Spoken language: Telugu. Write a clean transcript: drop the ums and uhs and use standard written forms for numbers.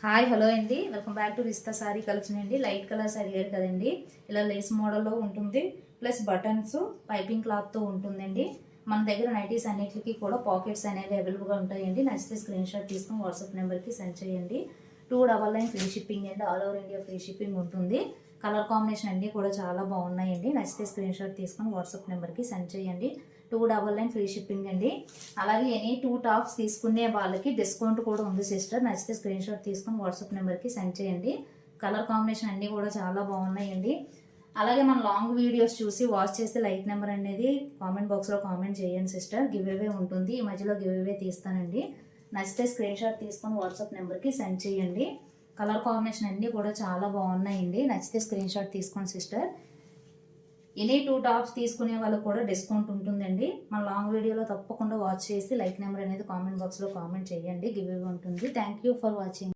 హాయ్ హలో అండి, welcome back to Rista sari collection అండి. లైట్ కలర్స్ అడిగారు కదండి, ఇలా లేస్ మోడల్లో ఉంటుంది. ప్లస్ బటన్స్ పైపింగ్ క్లాత్తో ఉంటుందండి. మన దగ్గర నైటీస్ అన్నిటికీ కూడా పాకెట్స్ అనేవి అవైలబుల్గా ఉంటాయండి. నచ్చితే స్క్రీన్ షాట్ తీసుకుని వాట్సాప్ నెంబర్కి సెండ్ చేయండి. 299 ఫ్రీ షిప్పింగ్ అండి. All over India free shipping ఉంటుంది. కలర్ కాంబినేషన్ అన్నీ కూడా చాలా బాగున్నాయండి. నచ్చితే స్క్రీన్ షాట్ తీసుకుని వాట్సాప్ నెంబర్కి సెండ్ చేయండి. 299 ఫ్రీ షిప్పింగ్ అండి. అలాగే ఎనీ 2 టాప్స్ తీసుకునే వాళ్ళకి డిస్కౌంట్ కూడా ఉంది సిస్టర్. నచ్చితే స్క్రీన్ షాట్ తీసుకుని వాట్సాప్ నెంబర్కి సెండ్ చేయండి. కలర్ కాంబినేషన్ అన్నీ కూడా చాలా బాగున్నాయండి. అలాగే మన లాంగ్ వీడియోస్ చూసి వాచ్ చేస్తే లైక్ నెంబర్ అనేది కామెంట్ బాక్స్లో కామెంట్ చేయండి సిస్టర్. గివ్ అవే ఉంటుంది. ఈ మధ్యలో గివ్ అవే తీస్తానండి. నచ్చితే స్క్రీన్ షాట్ తీసుకొని వాట్సాప్ నెంబర్కి సెండ్ చేయండి. కలర్ కాంబినేషన్ అన్నీ కూడా చాలా బాగున్నాయండి. నచ్చితే స్క్రీన్ షాట్ తీసుకోండి సిస్టర్. ఎనీ 2 టాప్స్ తీసుకునే వాళ్ళకి కూడా డిస్కౌంట్ ఉంటుందండి. మన లాంగ్ వీడియోలో తప్పకుండా వాచ్ చేసి లైక్ నెంబర్ అనేది కామెంట్ బాక్స్లో కామెంట్ చేయండి. గివ్ అవే ఉంటుంది. Thank you for watching.